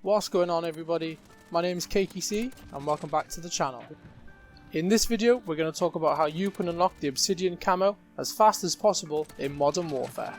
What's going on everybody, my name is CakeyC and welcome back to the channel. In this video we're going to talk about how you can unlock the Obsidian Camo as fast as possible in Modern Warfare.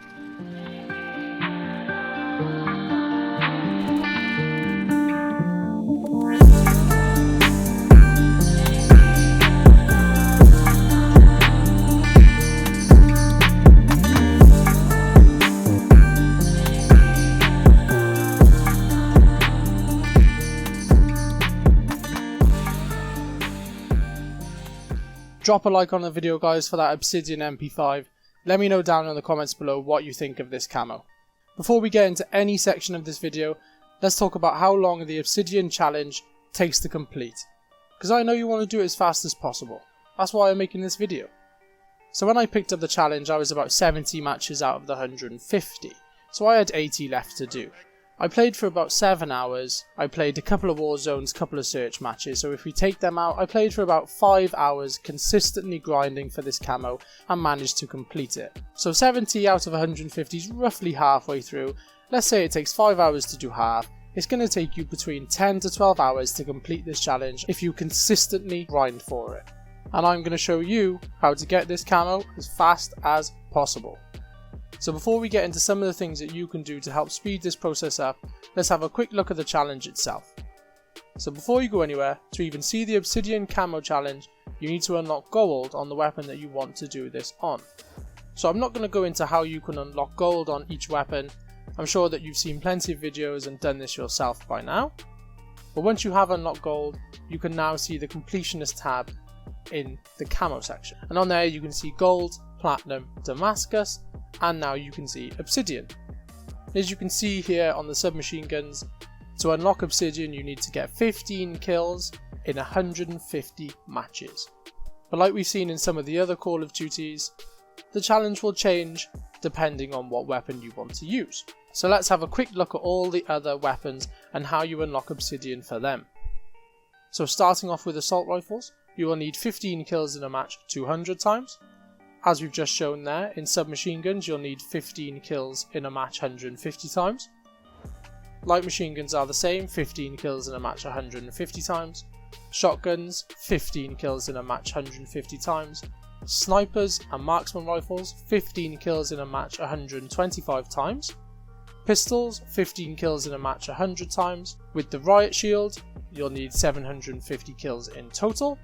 Drop a like on the video guys for that Obsidian MP5. Let me know down in the comments below what you think of this camo. Before we get into any section of this video, let's talk about how long the Obsidian challenge takes to complete. Because I know you want to do it as fast as possible. That's why I'm making this video. So when I picked up the challenge I was about 70 matches out of the 150. So I had 80 left to do. I played for about 7 hours, I played a couple of war zones, couple of search matches, so if we take them out, I played for about 5 hours consistently grinding for this camo and managed to complete it. So 70 out of 150 is roughly halfway through. Let's say it takes 5 hours to do half, it's going to take you between 10 to 12 hours to complete this challenge if you consistently grind for it. And I'm going to show you how to get this camo as fast as possible. So before we get into some of the things that you can do to help speed this process up, let's have a quick look at the challenge itself. So before you go anywhere, to even see the Obsidian Camo challenge, you need to unlock gold on the weapon that you want to do this on. So I'm not going to go into how you can unlock gold on each weapon. I'm sure that you've seen plenty of videos and done this yourself by now. But once you have unlocked gold, you can now see the completionist tab in the camo section. And on there you can see gold, platinum, Damascus, and now you can see Obsidian. As you can see here on the submachine guns, to unlock Obsidian you need to get 15 kills in 150 matches. But like we've seen in some of the other Call of Duties, the challenge will change depending on what weapon you want to use. So let's have a quick look at all the other weapons and how you unlock Obsidian for them. So starting off with assault rifles, you will need 15 kills in a match 200 times. As we've just shown there, in submachine guns you'll need 15 kills in a match 150 times. Light machine guns are the same, 15 kills in a match 150 times. Shotguns, 15 kills in a match 150 times. Snipers and marksman rifles, 15 kills in a match 125 times. Pistols, 15 kills in a match 100 times. With the RIOT SHIELD, you'll need 750 kills in total.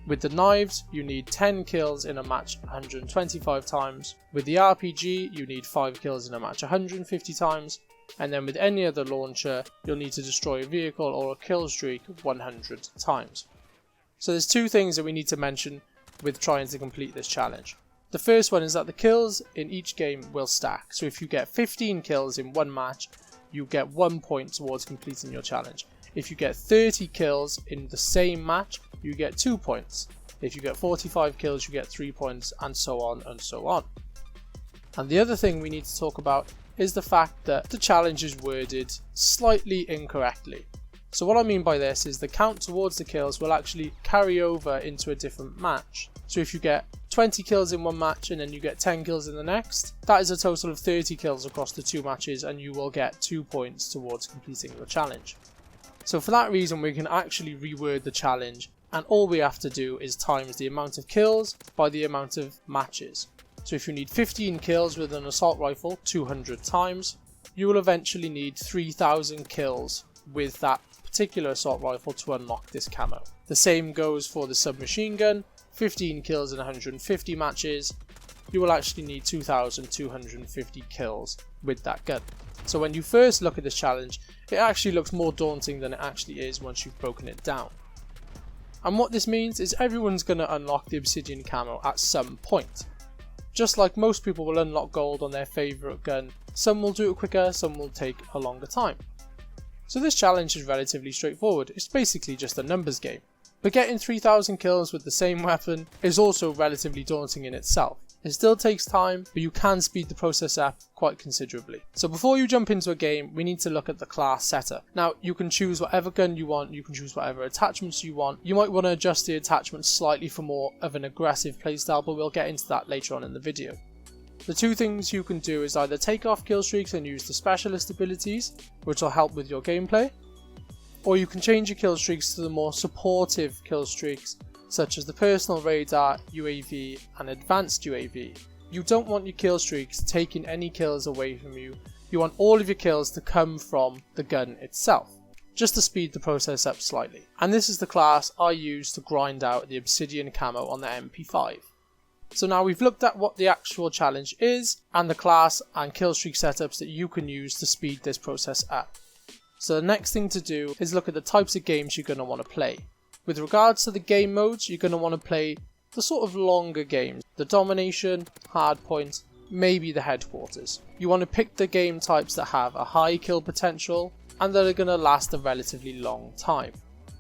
With the knives, you need 10 kills in a match 125 times. With the RPG, you need 5 kills in a match 150 times. And then with any other launcher, you'll need to destroy a vehicle or a kill streak 100 times. So there's two things that we need to mention with trying to complete this challenge. The first one is that the kills in each game will stack. So if you get 15 kills in one match, you get 1 point towards completing your challenge. If you get 30 kills in the same match, you get 2 points. If you get 45 kills, you get 3 points, and so on and so on. And the other thing we need to talk about is the fact that the challenge is worded slightly incorrectly. So what I mean by this is the count towards the kills will actually carry over into a different match. So if you get 20 kills in one match and then you get 10 kills in the next, that is a total of 30 kills across the two matches and you will get 2 points towards completing the challenge. So for that reason we can actually reword the challenge, and all we have to do is times the amount of kills by the amount of matches. So if you need 15 kills with an assault rifle 200 times, you will eventually need 3000 kills with that particular assault rifle to unlock this camo. The same goes for the submachine gun, 15 kills in 150 matches, you will actually need 2250 kills with that gun. So when you first look at this challenge, it actually looks more daunting than it actually is once you've broken it down. And what this means is everyone's going to unlock the Obsidian Camo at some point. Just like most people will unlock gold on their favourite gun, some will do it quicker, some will take a longer time. So this challenge is relatively straightforward, it's basically just a numbers game. But getting 3000 kills with the same weapon is also relatively daunting in itself. It still takes time, but you can speed the process up quite considerably. So before you jump into a game, we need to look at the class setup. Now, you can choose whatever gun you want, you can choose whatever attachments you want. You might want to adjust the attachments slightly for more of an aggressive playstyle, but we'll get into that later on in the video. The two things you can do is either take off kill streaks and use the specialist abilities, which will help with your gameplay, Or you can change your kill streaks to the more supportive kill streaks, such as the personal radar, UAV and advanced UAV. You don't want your kill streaks taking any kills away from you. You want all of your kills to come from the gun itself, just to speed the process up slightly. And this is the class I use to grind out the Obsidian Camo on the MP5. So now we've looked at what the actual challenge is and the class and killstreak setups that you can use to speed this process up. So the next thing to do is look at the types of games you're going to want to play. With regards to the game modes, you're going to want to play the sort of longer games, the domination, hardpoint, maybe the headquarters. You want to pick the game types that have a high kill potential and that are going to last a relatively long time.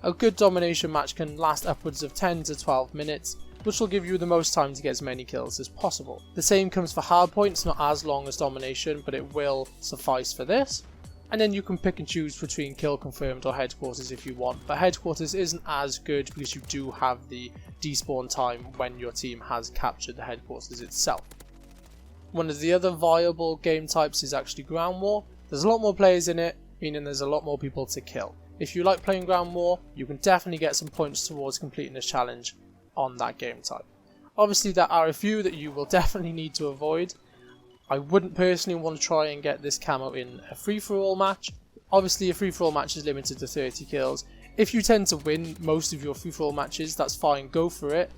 A good domination match can last upwards of 10 to 12 minutes, which will give you the most time to get as many kills as possible. The same comes for hardpoint. It's not as long as domination, but it will suffice for this. And then you can pick and choose between kill confirmed or headquarters if you want, but headquarters isn't as good because you do have the despawn time when your team has captured the headquarters itself. One of the other viable game types is actually ground war. There's a lot more players in it, meaning there's a lot more people to kill. If you like playing ground war, you can definitely get some points towards completing this challenge on that game type. Obviously there are a few that you will definitely need to avoid. I wouldn't personally want to try and get this camo in a free-for-all match. Obviously a free-for-all match is limited to 30 kills. If you tend to win most of your free-for-all matches, that's fine, go for it.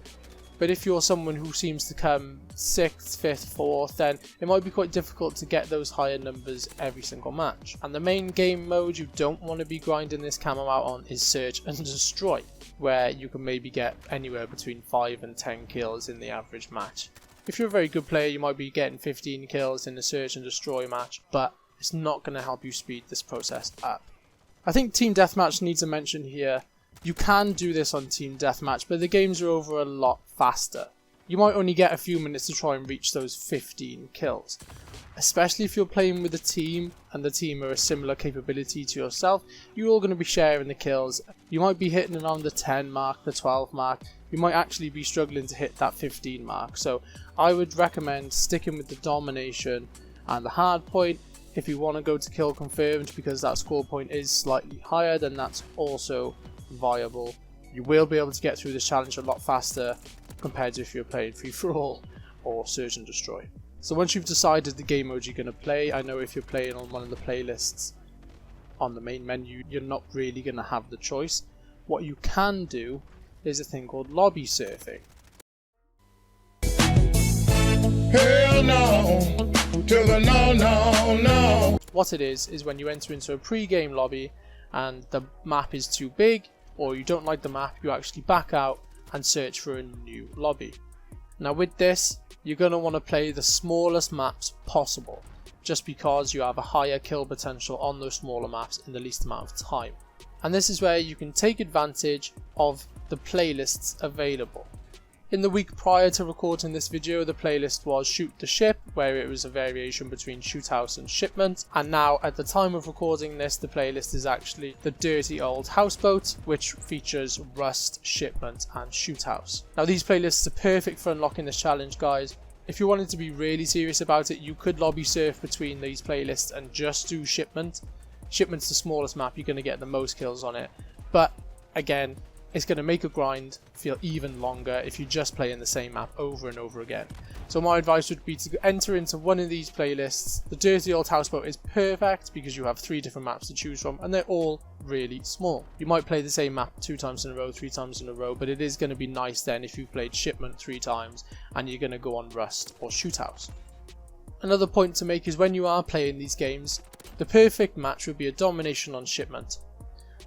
But if you're someone who seems to come 6th, 5th, 4th, then it might be quite difficult to get those higher numbers every single match. And the main game mode you don't want to be grinding this camo out on is search and destroy, where you can maybe get anywhere between 5 and 10 kills in the average match. If you're a very good player, you might be getting 15 kills in the search and destroy match, but it's not going to help you speed this process up. I think Team Deathmatch needs a mention here. You can do this on Team Deathmatch, but the games are over a lot faster. You might only get a few minutes to try and reach those 15 kills. Especially if you're playing with a team and the team are a similar capability to yourself, you're all going to be sharing the kills. You might be hitting around the 10 mark, the 12 mark. You might actually be struggling to hit that 15 mark. So I would recommend sticking with the domination and the hard point. If you want to go to kill confirmed because that score point is slightly higher, then that's also viable. You will be able to get through this challenge a lot faster compared to if you're playing free for all or search and destroy. So once you've decided the game mode you're going to play, I know if you're playing on one of the playlists on the main menu, you're not really going to have the choice. What you can do is a thing called lobby surfing. Hell no, to the no. What it is when you enter into a pre-game lobby and the map is too big, or you don't like the map, you actually back out and search for a new lobby. Now with this, you're going to want to play the smallest maps possible, just because you have a higher kill potential on those smaller maps in the least amount of time. And this is where you can take advantage of the playlists available. In the week prior to recording this video, the playlist was Shoot the Ship, where it was a variation between Shoot House and Shipment, and now at the time of recording this, the playlist is actually the Dirty Old Houseboat, which features Rust, Shipment and Shoot House. Now these playlists are perfect for unlocking this challenge, guys. If you wanted to be really serious about it, you could lobby surf between these playlists and just do Shipment. Shipment's the smallest map, you're going to get the most kills on it, but again, it's going to make a grind feel even longer if you just play in the same map over and over again. So my advice would be to enter into one of these playlists. The Dirty Old Houseboat is perfect because you have 3 different maps to choose from and they're all really small. You might play the same map 2 times in a row, 3 times in a row, but it is going to be nice then if you've played Shipment 3 times and you're going to go on Rust or Shoot House. Another point to make is when you are playing these games, the perfect match would be a domination on Shipment.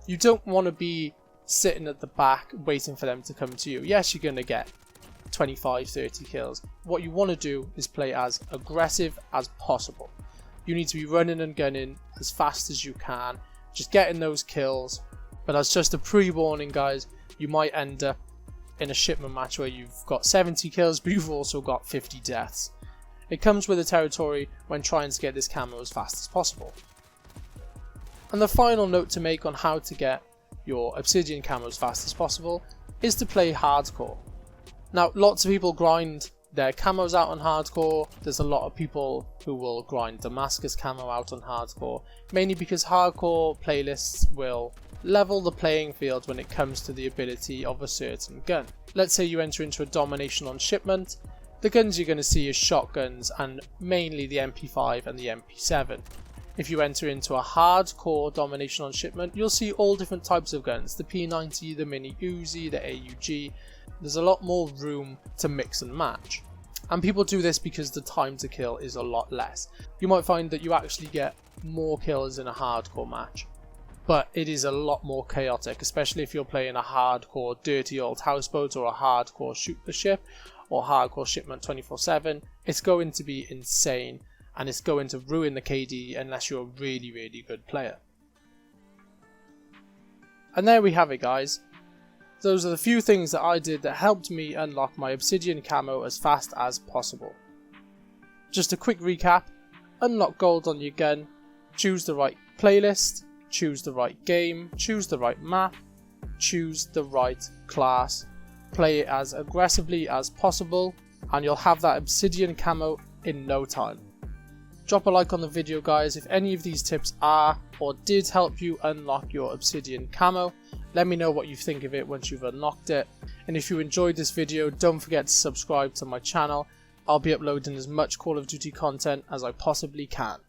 You don't want to be sitting at the back waiting for them to come to you. Yes, you're going to get 25-30 kills. What you want to do is play as aggressive as possible. You need to be running and gunning as fast as you can, just getting those kills. But as just a pre-warning, guys, you might end up in a Shipment match where you've got 70 kills but you've also got 50 deaths. It comes with the territory when trying to get this camo as fast as possible. And the final note to make on how to get your Obsidian Camo as fast as possible is to play hardcore. Now lots of people grind their camos out on hardcore. There's a lot of people who will grind Damascus camo out on hardcore, mainly because hardcore playlists will level the playing field when it comes to the ability of a certain gun. Let's say you enter into a domination on shipment. The guns you're going to see is shotguns and mainly the MP5 and the MP7. If you enter into a hardcore domination on shipment, you'll see all different types of guns, the P90, the Mini Uzi, the AUG. There's a lot more room to mix and match. And people do this because the time to kill is a lot less. You might find that you actually get more kills in a hardcore match, but it is a lot more chaotic, especially if you're playing a hardcore dirty old houseboat or a hardcore shoot the ship or hardcore shipment 24/7. It's going to be insane, and it's going to ruin the KD unless you're a really, really good player. And there we have it, guys. Those are the few things that I did that helped me unlock my Obsidian Camo as fast as possible. Just a quick recap: unlock gold on your gun, choose the right playlist, choose the right game, choose the right map, choose the right class, play it as aggressively as possible, and you'll have that Obsidian Camo in no time. Drop a like on the video, guys, if any of these tips are or did help you unlock your Obsidian Camo. Let me know what you think of it once you've unlocked it. And if you enjoyed this video, don't forget to subscribe to my channel. I'll be uploading as much Call of Duty content as I possibly can.